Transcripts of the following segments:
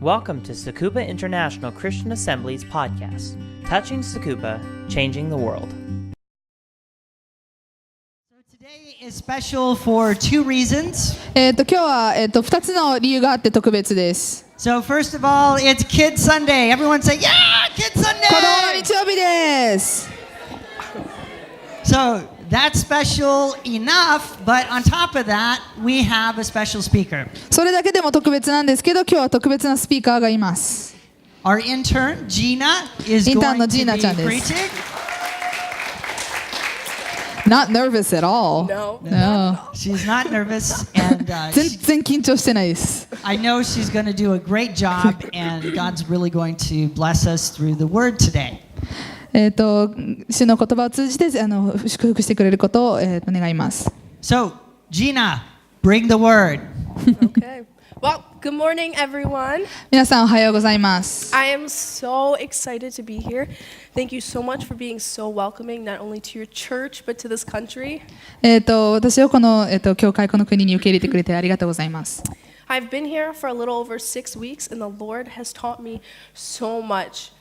Welcome to Tsukuba International Christian Assembly's podcast, Touching Tsukuba, Changing the World. So today is special for two reasons. 今日は2つの理由があって特別です。So first of all, it's Kid Sunday. Everyone say, yeah, Kid 子供の Sunday! 日曜日です。So that's special enough, but on top of that, we have a special speaker. それだけでも特別なんですけど、今日は特別なスピーカーがいます。Our intern, Gina, is インターン going の to ジーナ be ちゃんです。 preaching. Not nervous at all. No. She's not nervous, and 全然緊張してないです。I know she's going to do a great job, and God's really going to bless us through the Word today. 主の言葉を通じて祝福してくれることを、願います。So, Gina, bring the Word. Okay. Well, good morning, everyone. 皆さんおはようございます。I am so excited to be here. Thank you so much for being so welcoming, not only to your church, but to this country. 私をこの、教会この国に受け入れてくれてありがとうございます。I've been here for a little over 6 weeks, and the Lord has taught me so much.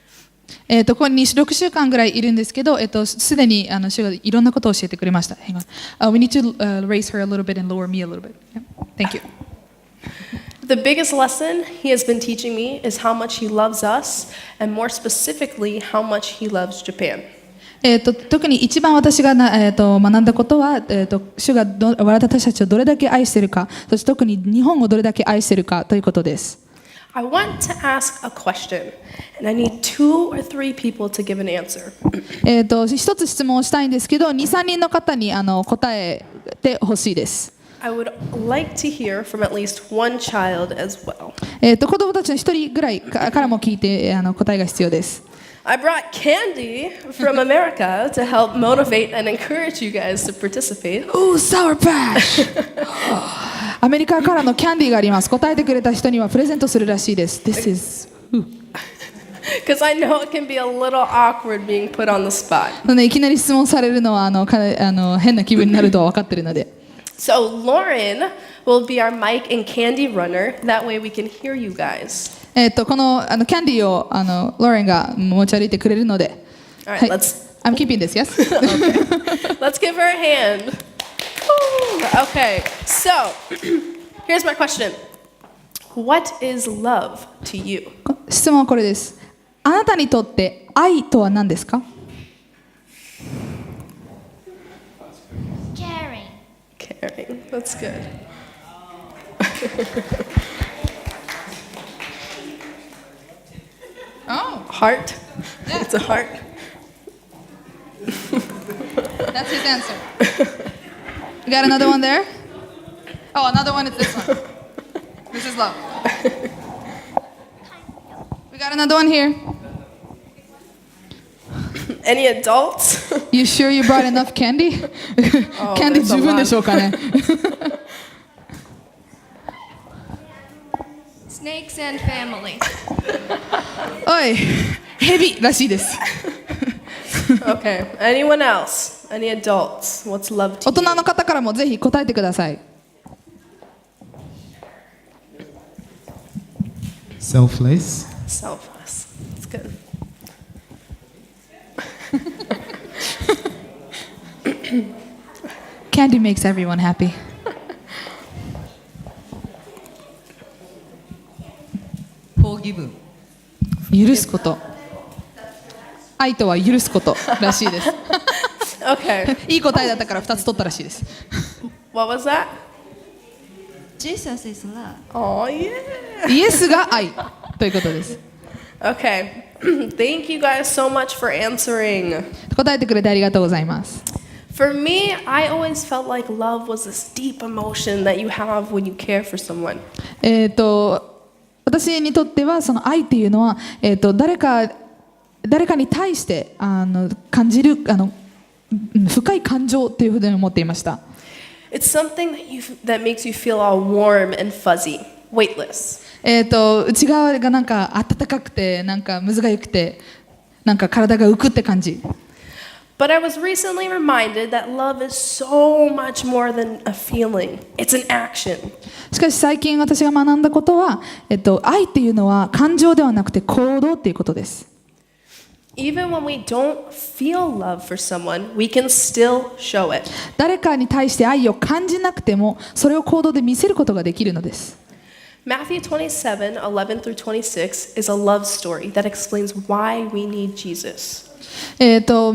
ここに6週間ぐらいいるんですけど、すでに主がいろんなことを教えてくれました。Hang on. We need to raise her a little bit and lower me a little bit. Yeah. Thank you. The biggest lesson He has been teaching me is how much He loves us, and more specifically, how much He loves Japan. 特に一番私が学んだことは、主が私たちをどれだけ愛しているか、そして特に日本をどれだけ愛しているかということです。I want to ask a question, and I need 2 or 3 people to give an answer. 一つ質問をしたいんですけど、2、3人の方に答えてほしいです。I would like to hear from at least one child as well. 子供たちの1人ぐらいからも聞いて答えが必要です。I brought candy from America to help motivate and encourage you guys to participate. Ooh, Sour Patch! アメリカからのキャンディーがあります。答えてくれた人にはプレゼントするらしいです。This is... Because I know it can be a little awkward being put on the spot. いきなり質問されるのは変な気分になるとは分かってるので。So Lauren will be our mic and candy runner. That way we can hear you guys. このキャンディーをローレンが持ち歩いてくれるので。All right, はい、let's... I'm keeping this, yes? Okay. Let's give her a hand. Okay, so here's my question. What is love to you? 質問はこれです。あなたにとって愛とは何ですか？ Caring. That's good. Oh, Heart? Yeah. It's a heart. that's his answer. You got another one there? Oh, another one is this one. This is love. We got another one here. Any adults? You sure you brought enough candy? Oh, キャンディー there's a 十分でしょうかね。 Snakes and family. おい、ヘビらしいです。 Okay. Anyone else? Any adults? What's love 大 to 人 you? の方からもぜひ答えてください。Selfless. Selfless. That's good. Candy makes everyone happy. Forgive. 許すこと。愛とは許すことらしいです。Okay. いい答えだったから2つ取ったらしいです。What was that? Jesus is love. Oh, yeah. イエスが愛ということです。Okay. Thank you guys so much for answering. 答えてくれてありがとうございます。For me, I always felt like love was this deep emotion that you have when you care for someone. 私にとってはその愛っていうのは、誰かに対して感じる深い感情というふうに思っていました。It's something that makes you feel all warm and fuzzy, weightless. 内側がなんか温かくてなんかむずがゆくてなんか体が浮くって感じ。But I was recently reminded that love is so much more than a feeling. It's an action. しかし最近私が学んだことは、愛っていうのは感情ではなくて行動っていうことです。Even when we don't feel love for someone, we can still show it. 誰かに対して愛を感じなくても、それを行動で見せることができるのです。Matthew 27:11 through 26 is a love story that explains why we need Jesus.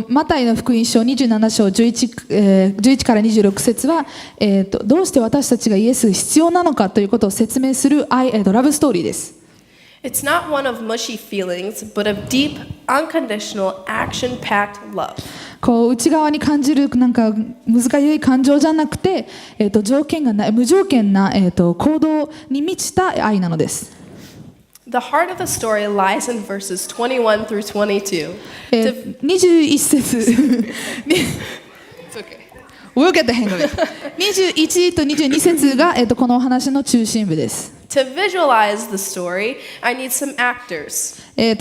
マタイの福音書27章 11から26節は、どうして私たちがイエスが必要なのかということを説明するラブストーリーです。It's not one of mushy feelings, but of deep, unconditional, action-packed love. こう内側に感じるなんか難しい感情じゃなくて、条件がない無条件な、行動に満ちた愛なのです。The heart of the story lies in verses 21 through 22. 21節 It's okay. We'll get the hang of it. 21と22節が、このお話の中心部です。To visualize the story, I need some actors.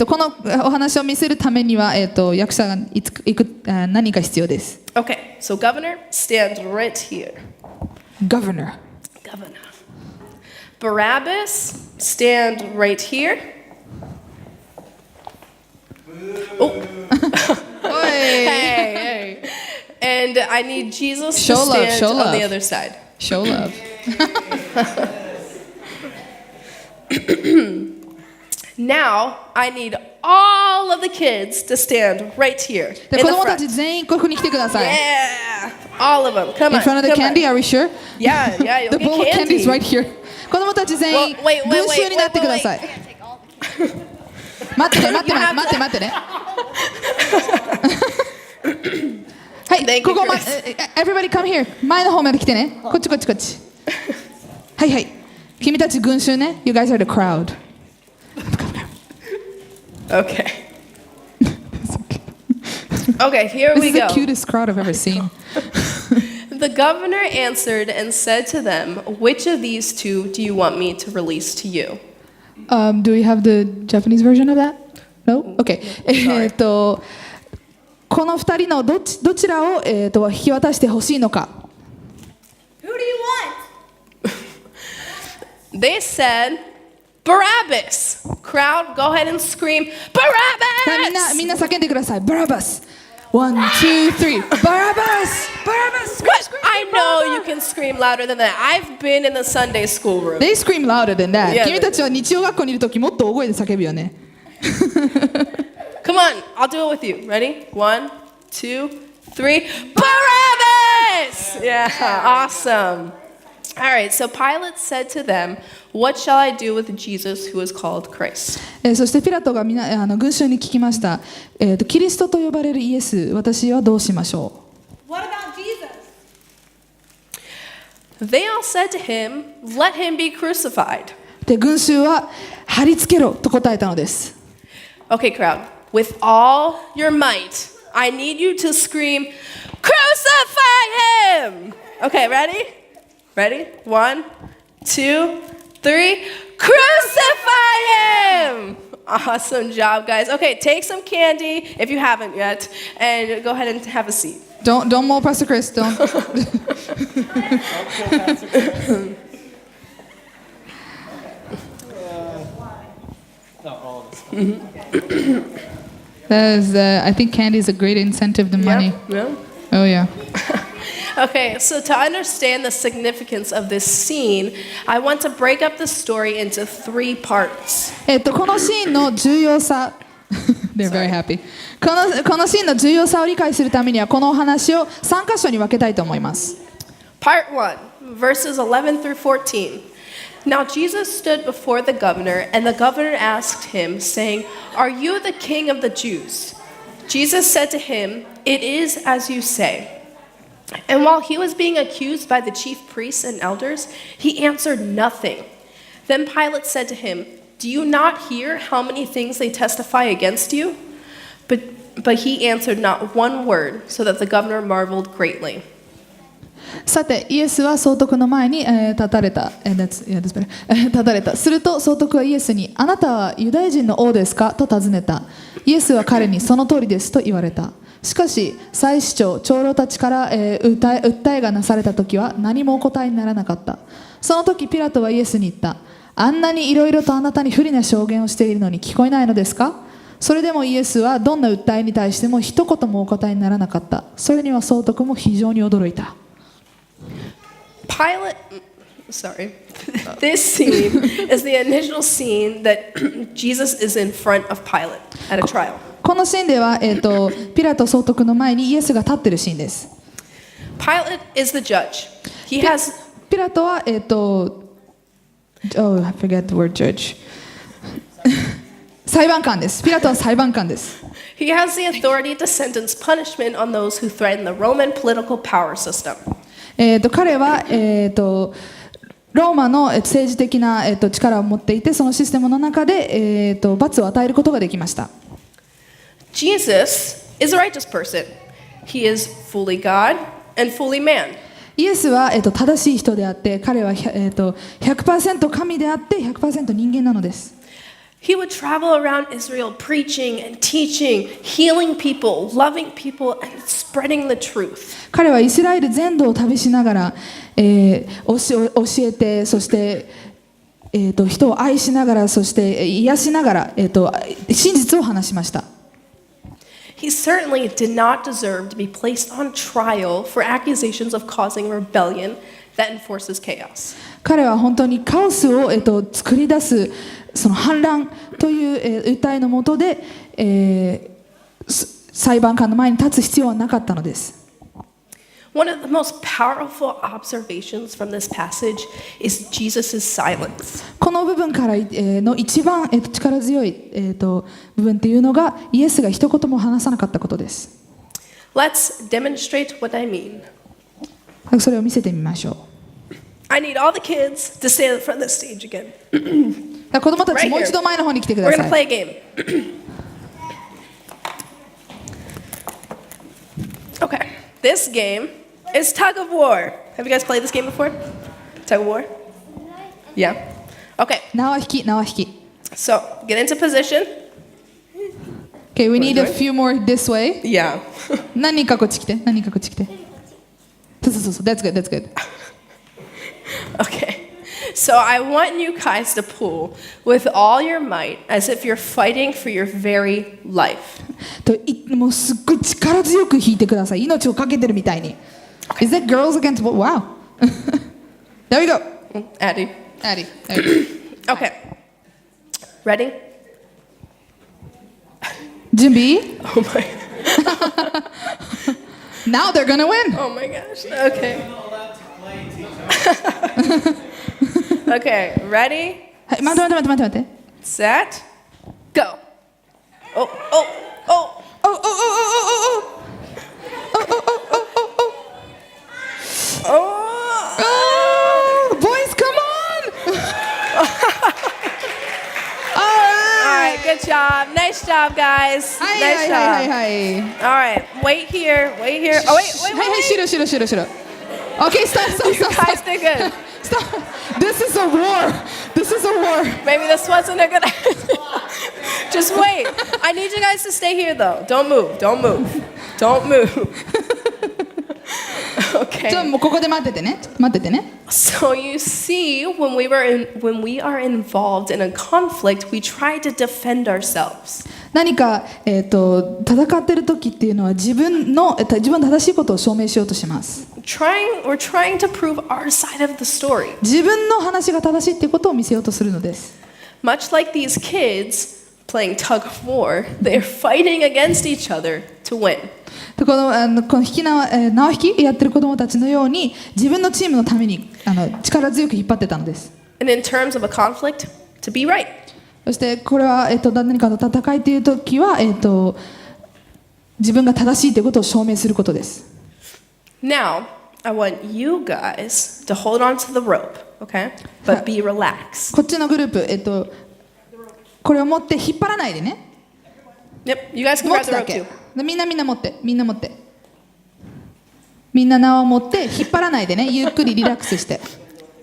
このお話を見せるためには、役者が何か必要です。Okay, so governor, stand right here. Governor. Governor. Barabbas, stand right here. Oh. Hey. And I need Jesus to stand on the other side. Show love. Now, I need all of the kids to stand right here で in 子 the 供たち front. 全員ここに来てください。Yeah, all of them. Come In on. front of the come candy, on. are we sure? Yeah, yeah. The You'll bowl of get candy is candy. right here. 子供たち全員 Wait, 群衆になってください。待ってね。はい、 Thank you, ここ Chris. Everybody come here. 前の方まで来てね。こっち。はい。君たち群衆ね。You guys are the crowd. Okay. Okay, here This we is the go. cutest crowd I've ever seen. The governor answered and said to them, "Which of these two do you want me to release to you?" Do we have the Japanese version of that? No? Okay. この二人のどちらを、引き渡してほしいのか。Who do you want? They said, "Barabbas." Crowd, go ahead and scream, さあみんな "Barabbas!" 叫んでください。Barabbas. 1, 2, 3. Barabbas! Barabbas! What? I know you can scream louder than that. I've been in the Sunday school room. They scream louder than that. Yeah, 君たちは日曜学校にいるときもっと大声で叫ぶよね。Come on, I'll do it with you. Ready? 1, 2, 3. Barabbas! Yeah, awesome. All right, so Pilate said to them, "What shall I do with Jesus who is called Christ?" そしてピラトが群衆に聞きました。キリストと呼ばれるイエス、私はどうしましょう。 What about Jesus? They all said to him, "Let him be crucified." で群衆は貼り付けろと答えたのです。Okay, crowd, with all your might, I need you to scream, "Crucify him!" Okay, ready? Ready? 1, 2, 3. Crucify him! Awesome job, guys. Okay, take some candy if you haven't yet, and go ahead and have a seat. Don't mow Pastor Chris. Don't. That is, I think candy is a greater incentive than money. Yeah. Oh yeah. Okay, so to understand the significance of this scene, I want to break up the story into 3 parts. このシーンの重要さThey're very happy. このシーンの重要さを理解するためにはこのお話を3箇所に分けたいと思います。Part 1, verses 11 through 14. Now Jesus stood before the governor, and the governor asked him, saying, "Are you the king of the Jews?" Jesus said to him, "It is as you say." And while he was being accused by the chief priests and elders, he answered nothing. Then Pilate said to him, "Do you not hear how many things they testify against you?" But he answered not one word, so that the governor marveled greatly. さてイエスは総督の前に立たれた。すると総督はイエスに、あなたはユダヤ人の王ですかと尋ねた。イエスは彼にその通りですと言われた。しかし祭司長長老たちから、訴えがなされた時は何もお答えにならなかった。その時ピラトはイエスに言った。あんなにいろいろとあなたに不利な証言をしているのに聞こえないのですか？それでもイエスはどんな訴えに対しても一言もお答えにならなかった。それには総督も非常に驚いた。This scene is the initial scene that Jesus is in front of Pilate at a trial. このシーンでは、ピラト総督の前にイエスが立っているシーンです。Pilate is the judge. He has ピラトは、I forget the word judge 裁判官です。ピラトは裁判官です。he has the authority to sentence punishment on those who threaten the Roman political power system. 彼は、ローマの政治的な、力を持っていて、そのシステムの中で、罰を与えることができました。Jesus is a righteous person. He is fully God and fully man. イエスは、正しい人であって、彼は、100% 神であって 100% 人間なのです。He would travel around Israel preaching and teaching, healing people, loving people, and spreading the truth. 彼はイスラエル全土を旅しながら、教えて、そして、人を愛しながら、そして癒しながら、真実を話しました。He certainly did not deserve to be placed on trial for accusations of causing rebellion that enforces chaos. 彼は本当にカオスを、作り出すその反乱という、訴えの下で、裁判官の前に立つ必要はなかったのです。One of the most powerful observations from this passage is Jesus' silence. この部分から、の一番、力強い、部分というのがイエスが一言も話さなかったことです。Let's demonstrate what I mean. それを見せてみましょう。I need all the kids to stand in front of the stage again. 子供たちもう一度前の方に来てくだ We're さ going to い。play a game. Okay, this game is tug of war. Have you guys played this game before? Tug of war? Yeah. Okay, 縄引き、縄引き。so get into position. Okay, we need a few more this way. Yeah. 何人かこっち来て、何人かこっち来て。そうそうそう、that's good, that's good. Okay. So I want you guys to pull with all your might as if you're fighting for your very life. もうすっごい力強く引いてください。命をかけてるみたいに。Is that girls against boys? Wow. There we go. Addie. Addie. There we go. Okay. Ready? 準備 Oh my. Now they're gonna win. Oh my gosh. Okay. Okay, ready? はい、待って。 Set. Go. Oh, oh, oh. Oh, oh, oh, oh, oh, oh. Oh. Boys, come on. All right, good job. Nice job, guys. はい Nice はい job. はい。 All right, wait here. Oh, wait. はいはい、白。Okay, stop. You guys did good. Stop. This is a war. Maybe this wasn't a good idea. Just wait. I need you guys to stay here, though. Don't move. Okay. もうここで待っててね。So you see, when we are involved in a conflict, we try to defend ourselves. 何か、戦ってる時っていうのは自分の正しいことを証明しようとします。We're trying to prove our side of the story. 自分の話が正しいっていうことを見せようとするのです。Much like these kids playing tug of war, they're fighting against each other to win. この縄引きやってる子供たちのように自分のチームのために力強く引っ張ってたのです。And in terms of a conflict, to be right. そしてこれは、何かの戦いという時は、自分が正しいということを証明することです。Now, I want you guys to hold on to the rope, okay? But be relaxed. こっちのグループ、これを持って引っ張らないでね。Yep, you guys can 持 grab つ the だ rope け too. みんな持ってみんな縄を持って引っ張らないでね。ゆっくりリラックスして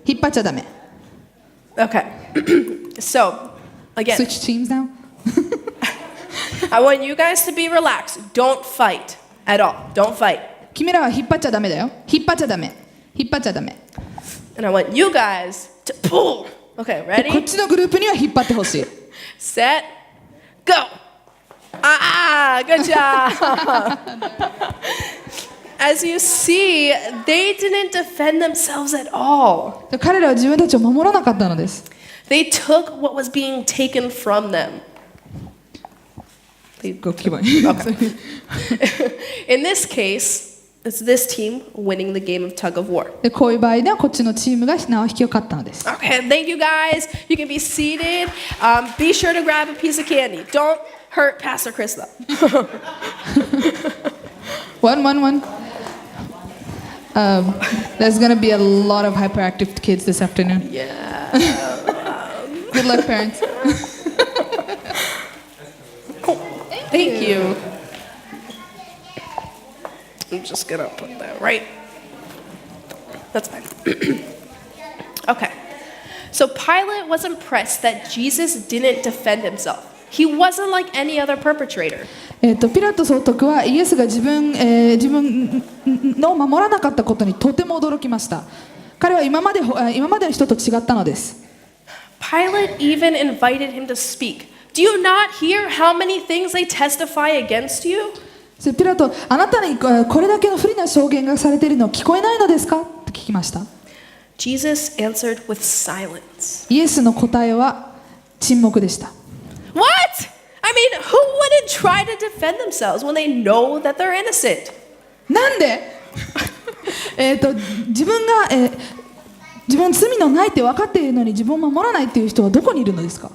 引っ張っちゃダメ。 Okay. So, again. Switch teams now. I want you guys to be relaxed. Don't fight at all. Don't fight. 君らは引っ張っちゃダメだよ。引っ張っちゃダメ。引っ張っちゃダメ。 And I want you guys to pull. Okay, でこっ ready? ちのグループには引っ張ってほしい。 Set, go. Good job. As you see, they didn't defend themselves at all. で彼らは自分たちを守らなかったのです。 They took what was being taken from them. ご希望 In this case, it's this team winning the game of tug of war. でこういう場合ではこっちのチームが縄引きを勝ったのです。 Okay, thank you guys. You can be seated. Be sure to grab a piece of candy. Don't hurt Pastor Krista. One. There's gonna be a lot of hyperactive kids this afternoon. Yeah. Good luck, parents. Thank you. I'm just gonna put that right. That's fine. Okay. So Pilate was impressed that Jesus didn't defend himself. He wasn't like any other perpetrator. ピラト総督はイエスが自分の守らなかったことにとても驚きました。彼は今までの人と違ったのです。 Pilate even invited him to speak. Do you not hear how many things they testify against you? ピラト、あなたにこれだけの不利な証言がされているの聞こえないのですかと聞きました。 Jesus answered with silence. イエスの答えは沈黙でした。 What? I mean, who wouldn't try to defend themselves when they know that they're innocent? なんで自分が、自分罪のないって分かっているのに自分を守らないっていう人はどこにいるのですか？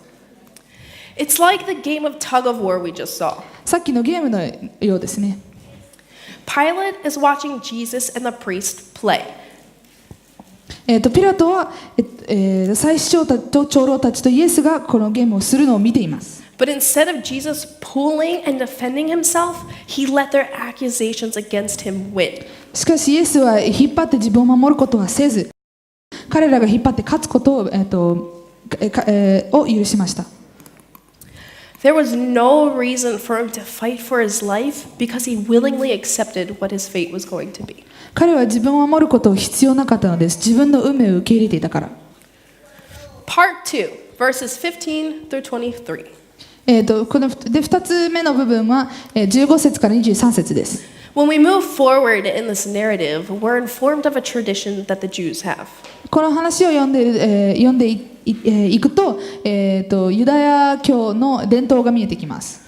It's like the game of tug of war we just saw. さっきのゲームのようですね。 Pilate is watching Jesus and the priest play. ピラトは、祭司長と長老たちとイエスがこのゲームをするのを見ています。 But instead of Jesus pulling and defending himself, he let their accusations against him win. しかしイエスは引っ張って自分を守ることはせず、彼らが引っ張って勝つことを許しました。 There was no reason for him to fight for his life because he willingly accepted what his fate was going to be. 彼は自分を守ることを必要なかったのです。自分の運命を受け入れていたから。 Part 2, verses 15 through 23. この2つ目の部分は15節から23節です。 When we move forward in this narrative, we're informed of a tradition that the Jews have. この話を読んでいくと、ユダヤ教の伝統が見えてきます。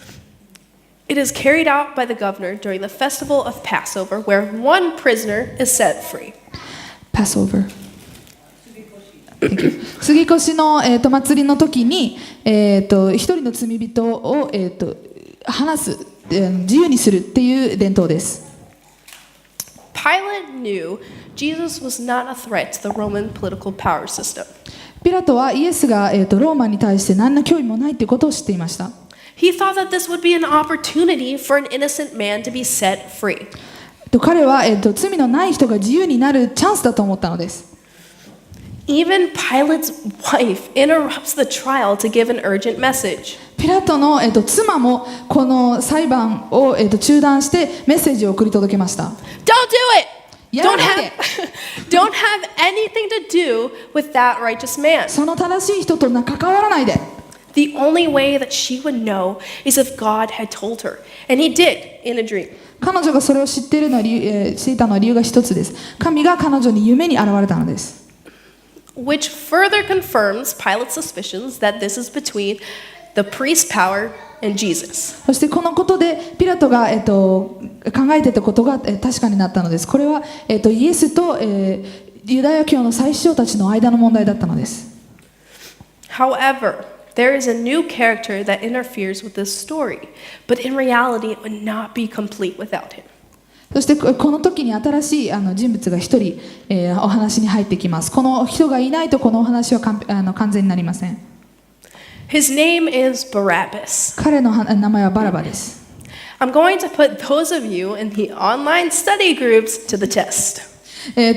It is carried out by the governor during the festival of Passover, where one prisoner is set free. Passover。杉越の、祭りの時に、一人の罪人を、話す、自由にするっていう伝統です。 Pilate knew Jesus was not a threat to the Roman political power system. ピラトはイエスが、ローマに対して何の脅威もないということを知っていました。 He thought that this would be an opportunity for an innocent man to be set free. 彼は、罪のない人が自由になるチャンスだと思ったのです。 Even Pilate's wife interrupts the trial to give an urgent message. ピラトの、妻もこの裁判を、中断してメッセージを送り届けました。 Don't do it! やらないで。 Don't have anything to do with that righteous man. その正しい人と関わらないで。 The only way that she would know is if God had told her. And he did in a dream. 彼女がそれを知っていたのは理由が一つです。神が彼女に夢に現れたのです。 Which further confirms Pilate's suspicions that this is between the priest's power and Jesus. そしてこのことでピラトが、考えていたことが、確かになったのです。これは、イエスと、ユダヤ教の祭司長たちの間の問題だったのです。 However, there is a new character that interferes with this story, but in reality it would not be complete without him. そしてこの時に新しい人物が一人、お話に入ってきます。この人がいないとこのお話は完全になりません。 His name is Barabbas. 彼の名前はバラバです。 I'm going to put those of you in the online study groups to the test.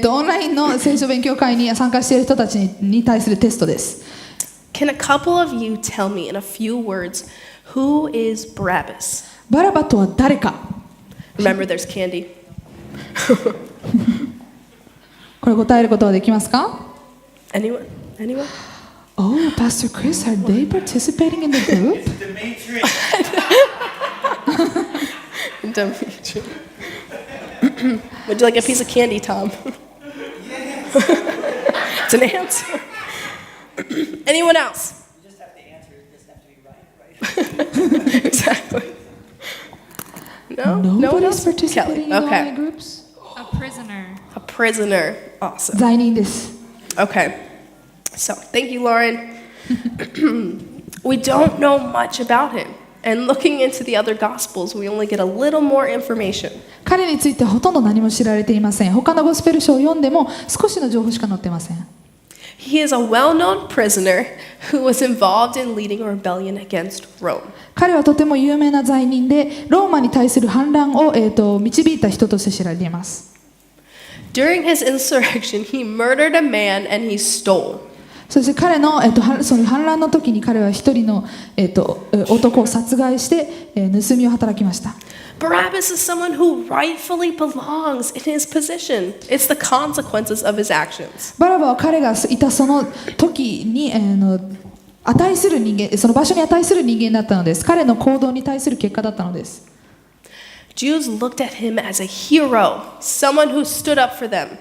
オンラインの聖書勉強会に参加している人たちに対するテストです。can a couple of you tell me in a few words who is Barabbas? バラバとは誰か。 Remember, there's candy. これ答えることはできますか？ Anyone? Anyone? Oh, Pastor Chris, are they participating in the group? Dimitri. Would you like a piece of candy, Tom? It's an answer. Anyone else? You just have to answer, it just have to be right? Exactly. No? No one Nobody's else? participating Kelly. in Okay. online groups? A prisoner. A prisoner. Awesome. 罪人です。 Okay. So, thank you, Lauren. We don't know much about him. And looking into the other Gospels, we only get a little more information. 彼についてほとんど何も知られていません。他のゴスペル書を読んでも少しの情報しか載ってません。He is a well-known prisoner who was involved in leading a rebellion against Rome. 彼はとても有名な罪人で、ローマに対する反乱を、導いた人として知られています。During his insurrection, he murdered a man and he stole. そして彼の、その反乱の時に彼は一人の、男を殺害して、盗みを働きました。Barabbas is someone who rightfully belongs in his position. It's the consequences of his actions. バラバは彼がいたその時に、値する人間、その場所に値する人間だったのです。彼の行動に対する結果だったのです。Jews looked at him as a hero, someone who stood up for them.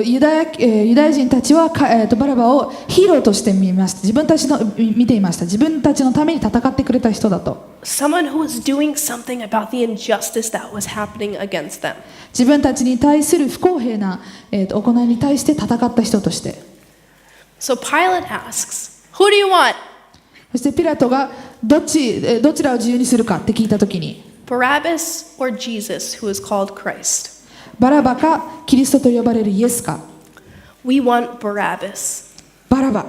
ユダヤ人たちは、バラバをヒーローとして見ました。見ていました。自分たちのために戦ってくれた人だと。Someone who was doing something about the injustice that was happening against them. 自分たちに対する不公平な、行いに対して戦った人として。So Pilate asks, "Who do you want?" そしてピラトがどちらを自由にするかって聞いたときに、Barabbas or Jesus, who is called Christ? バラバかキリストと呼ばれるイエスか。We want Barabbas. バラバ。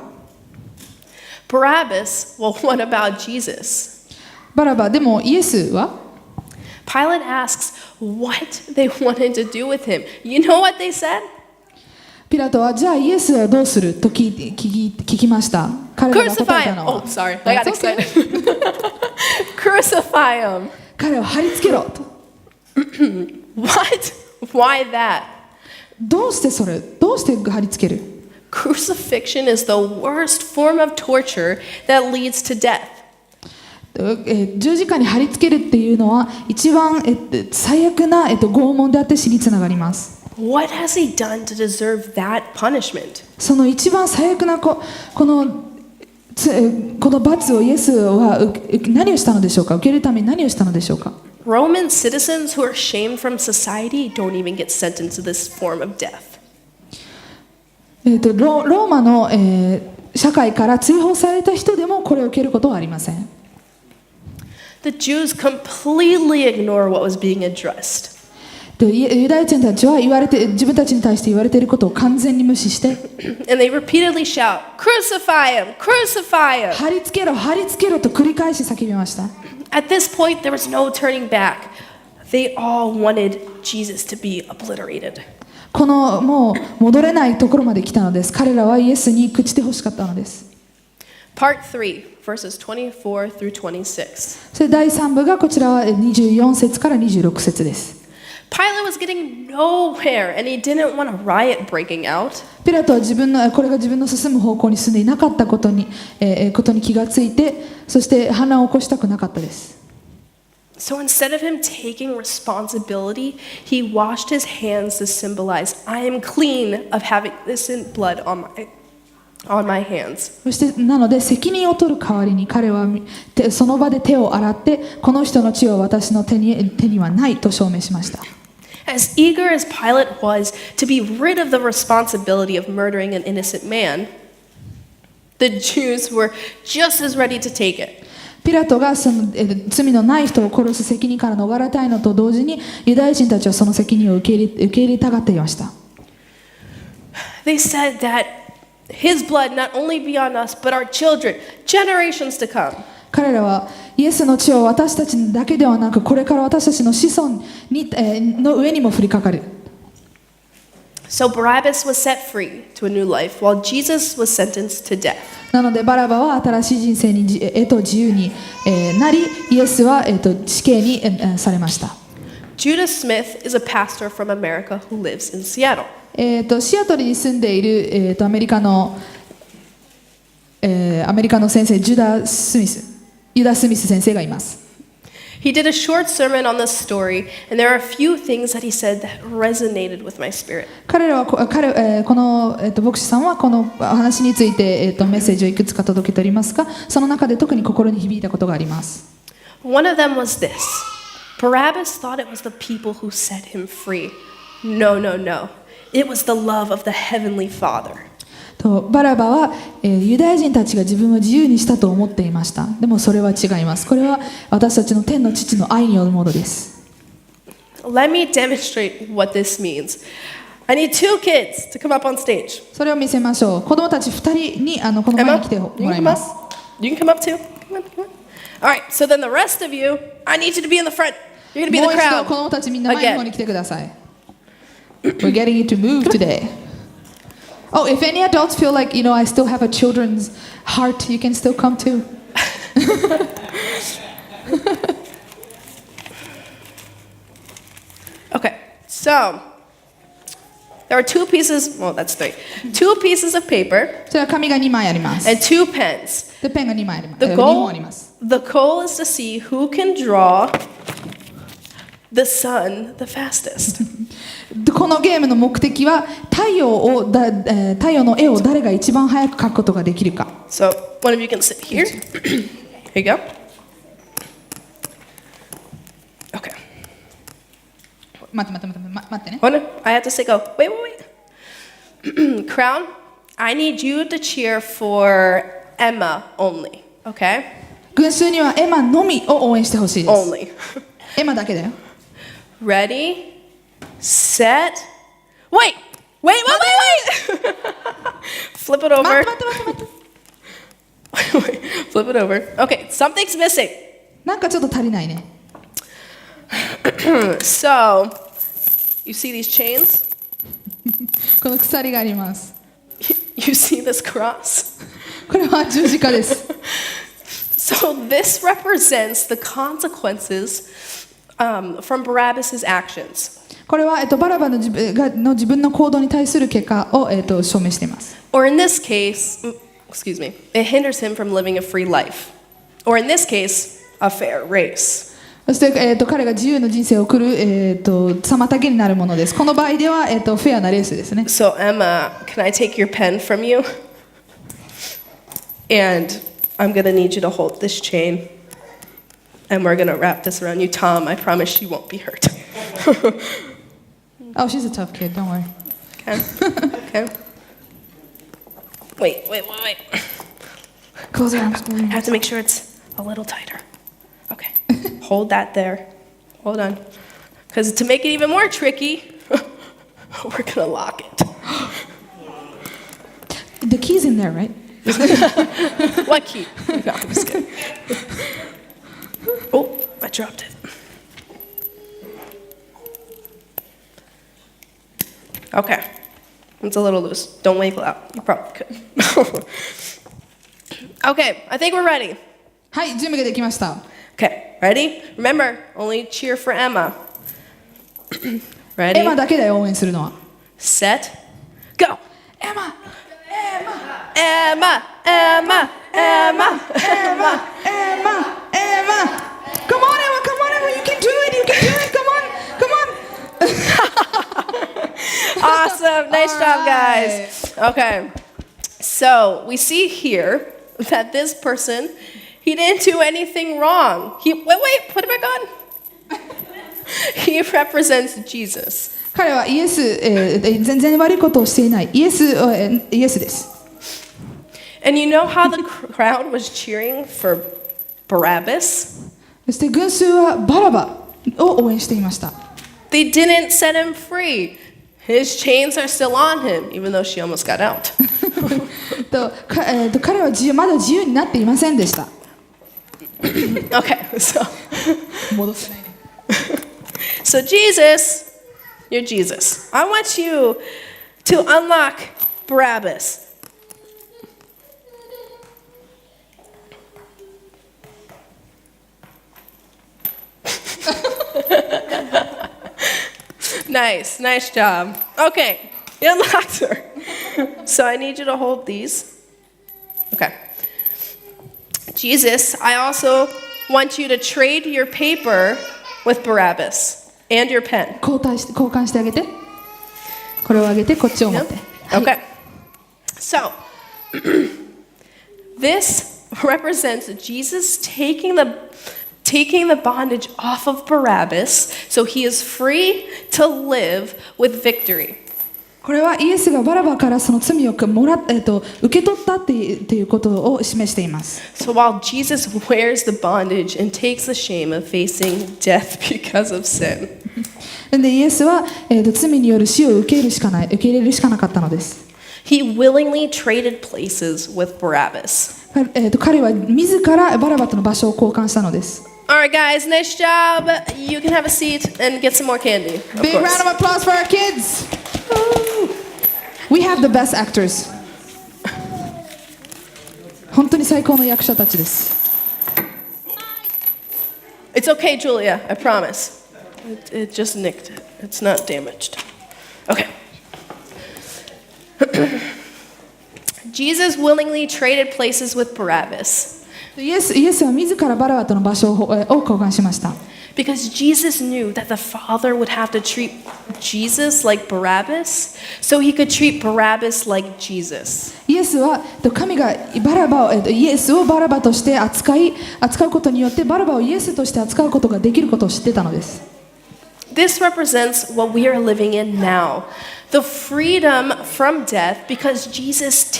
Barabbas, well, what about Jesus? バラバでもイエスは？ Pilate asks what they wanted to do with him. You know what they said? ピラトはじゃあイエスはどうすると聞きました。彼らが答え Crucify た him. のは Oh, sorry. I got That's okay. excited. Crucify him. 彼を貼り付けろと。What? Why that? どうしてそれ？どうして貼り付ける？ Crucifixion is the worst form of torture that leads to death. 十字架に貼り付けるっていうのは一番、最悪な、拷問であって死につながります。What has he done to deserve that punishment? その一番最悪なこの罰をイエスは何をしたのでしょうか？受け入れるために何をしたのでしょうか？ Roman citizens who are shamed from society don't even get sentenced to this form of death. ローマの、社会から追放された人でもこれを受けることはありません。The Jews completely ignore what was being addressed. ユダヤ人たちは自分たちに対して言われていることを完全に無視して And they repeatedly shout, "Crucify him! Crucify him!" 貼り付けろ貼り付けろと繰り返し叫びました。 At this point, there was no turning back. They all wanted Jesus to be obliterated. このもう戻れないところまで来たのです。彼らはイエスに朽ちてほしかったのです。 Part 3, verses 24 through 26. それ第3部がこちらは24節から26節です。 Pilate was getting nowhere, and he didn't want a riot breaking out. ピラトはこれが自分の進む方向に進んでいなかったことに気がついて、そして反乱を起こしたくなかったです。 So instead of him taking responsibility, he washed his hands to symbolize, "I am clean of having this blood on my hands." そしてなので責任を取る代わりに彼はその場で手を洗って、この人の血は私の手にはないと証明しました。 As eager as Pilate was to be rid of the responsibility of murdering an innocent man, the Jews were just as ready to take it. ピラトがその罪のない人を殺す責任から逃れたいのと同時に、ユダヤ人たちはその責任を受け入れたがっていました。 They said that his blood not only be on us, but our children, generations to come. 彼らはイエスの血を私たちだけではなく、これから私たちの子孫の上にも降りかかる。So Barabbas was set free to a new life, while Jesus was sentenced to death. なのでバラバは新しい人生に自由になり、イエスは死刑にされました。Judah Smith is a pastor from America who lives in Seattle. シアトルに住んでいる、アメリカの先生、ユダ・スミス先生がいます。He did a short sermon on this story, and there are a few things that he said that resonated with my spirit. この、牧師さんはこの話について、メッセージをいくつか届けておりますが、その中で特に心に響いたことがあります。One of them was this. Barabbas thought it was the people who set him free. No, no, no. It was the love of the Heavenly Father. バラバは、ユダヤ人たちが自分を自由にしたと思っていました。でもそれは違います。これは私たちの天の父の愛によるものです。Let me demonstrate what this means. I need 2 kids to come up on stage. それを見せましょう。子供たち2人にこの前に来てもらいます。You can come up too. Come on, come on. All right, so then the rest of you, I need you to be in the front. You're going to be in もう the 一度 crowd. 子供たちみんな前の方に来てください。We're getting you to move today. Oh, if any adults feel like, I still have a children's heart, you can still come too. Okay, so there are 2 pieces, well, that's 3. 2 pieces of paper それは紙が2枚あります。 and 2 pens. で、ペンが2枚あります。 The 2本あり goal, ます。 the goal is to see who can draw the sun the fastest. このゲームの目的は太陽の絵を誰が一番早く描くことができるか。 So one of you can sit here. Here you go. Okay. 待ってね。 Hold on. I have to say go. Wait. Crown, I need you to cheer for Emma only. Okay? 群衆にはエマのみを応援してほしいです。 Only. エマだけだよ。 Ready, set, wait. Flip it over. 待って。Flip it over. Okay, something's missing. なんかちょっと足りないね。So, you see these chains? この鎖があります。You see this cross? これは十字架です。So this represents the consequences from Barabbas' actions. これは、バラバの自分の行動に対する結果を、証明しています。 Or in this case, excuse me, it hinders him from living a free life. Or in this case, a fair race. そして、彼が自由な人生を送る、妨げになるものです。この場合では、フェアなレースですね。So Emma, can I take your pen from you? And I'm going to need you to hold this chain. And we're going to wrap this around you. Tom, I promise she won't be hurt. Oh, she's a tough kid, don't worry. Okay. Wait. Close your arms. I have to make sure it's a little tighter. Okay. Hold that there. Hold on. Because to make it even more tricky, we're going to lock it. The key's in there, right? What key? No, I'm just kidding. Oh, I dropped it. Okay. It's a little loose. Don't wiggle out. You probably could. Okay, I think we're ready. はい、準備ができました。Okay, ready? Remember, only cheer for Emma. エ Ready? マだけだよ、応援するのは。 Set, go! エマ Emma, Emma, Emma, Emma. Come on, Emma, you can do it, come on. Awesome, nice job, guys. Okay, so we see here that this person, he didn't do anything wrong. Wait, put it back on. He represents Jesus. 彼はイエス、全然悪いことをしていない。イエスです。And you know how the crowd was cheering for Barabbas? そして群衆はバラバを応援していました。They didn't set him free. His chains are still on him, even though she almost got out. 彼はまだ自由になっていませんでした。Okay, so 戻せないね。Jesus, you're Jesus. I want you to unlock Barabbas. Nice job. Okay, you unlocked her. So I need you to hold these. Okay. Jesus, I also want you to trade your paper with Barabbas and your pen. 交換してあげて。これをあげて、こっちを持って。 Okay. So, this represents Jesus taking the bondage off of Barabbas, so he is free to live with victory. これはイエスがバラバからその罪を受け取ったっていうことを示しています。So while Jesus wears the bondage and takes the shame of facing death because of sin, でイエスは、罪による死を受け入れるしかなかったのです。he willingly traded places with Barabbas. 彼は自らバラバとの場所を交換したのです。All right, guys, nice job. You can have a seat and get some more candy. Of Big course. round of applause for our kids. We have the best actors. 本当に最高の役者たちです。It's okay, Julia, I promise. It just nicked it. It's not damaged. Okay. Jesus willingly traded places with Barabbas イエスは自らバラバとの場所を交換しました。because Jesus knew that the Father would have to treat Jesus like Barabbas, so he could treat Barabbas like Jesus. イエスは神がイエスをバラバとして扱うことによってバラバをイエスとして扱うことができることを知ってたのです。This represents what we are living in now. The freedom from death because Jesus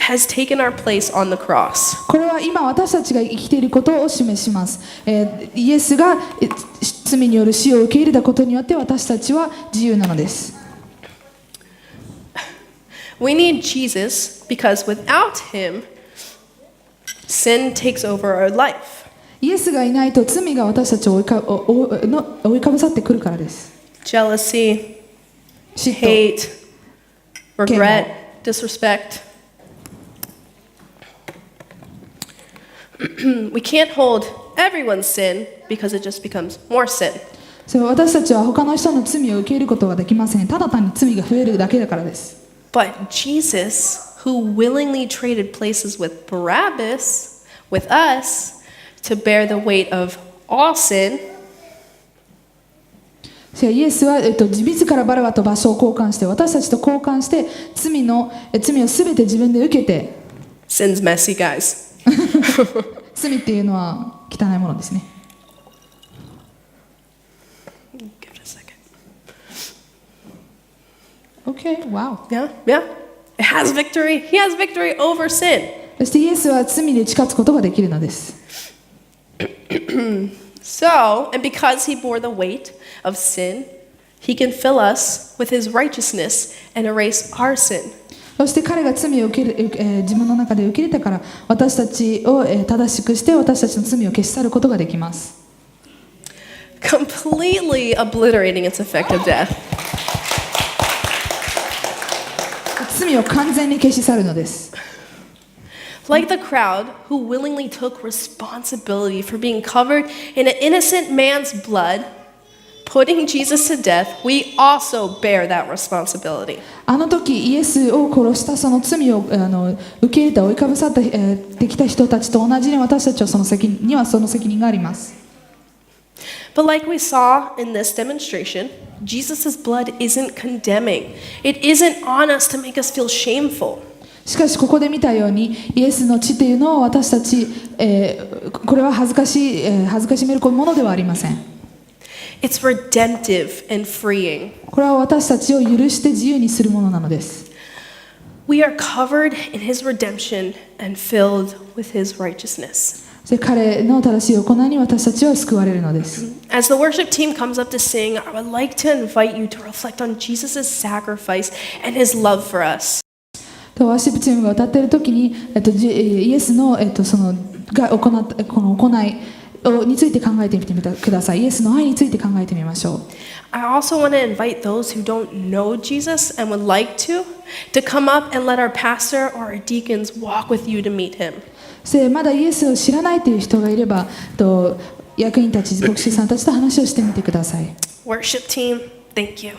has taken our place on the cross. これは今私たちが生きていることを示します。イエスが罪による死を受け入れたことによって私たちは自由なのです。We need Jesus because without him, sin takes over our life. イエスがいないと罪が私たちを追いかぶさってくるからです。Jealousy, 嫉妬、 hate, regret, disrespect. We can't hold everyone's sin because it just becomes more sin. そう私たちは他の人の罪を受け入れることができません。ただ単に罪が増えるだけだからです。But Jesus, who willingly traded places with Barabbas, with us, to bear the weight of all sin, イエスは、自らバラバと場所を交換して私たちと交換して罪を全て自分で受けて sin's messy, guys. 罪っていうのは汚いものですね。Give it a second. Okay, wow. Yeah. It has victory. He has victory over sin. そしてイエスは罪に打ち勝つことができるのです。So, and because he bore the weight of sin, he can fill us with his righteousness and erase our sin. そして彼が罪を自分の中で受け入れたから私たちを正しくして私たちの罪を消し去ることができます。Completely obliterating its effect of death. 罪を完全に消し去るのです。Like the crowd who willingly took responsibility for being covered in an innocent man's blood, putting Jesus to death, we also bear that responsibility. あの時イエスを殺したその罪を受け入れた追いかぶさってきた人たちと同じに私たちはその責任があります。But like we saw in this demonstration, Jesus' blood isn't condemning. It isn't on us to make us feel shameful. しかしここで見たようにイエスの血というのを私たち、これは恥ずかしめるものではありません。It's redemptive and freeing. これは私たちを許して自由にするものなのです。We are covered in his redemption and filled with his righteousness. 彼の正しい行いに私たちは救われるのです。As the worship team comes up to sing, I would like to invite you to reflect on Jesus' sacrifice and his love for us. ワーシップチームが歌っている時に、イエスの、そのが行ったこの行いについて考えてみてください。イエスの愛について考えてみましょう。I also want to invite those who don't know Jesus and would like to come up and let our pastor or our deacons walk with you to meet him. まだイエスを知らないという人がいれば、役員たち、牧師さんたちと話をしてみてください。Worship team, thank you.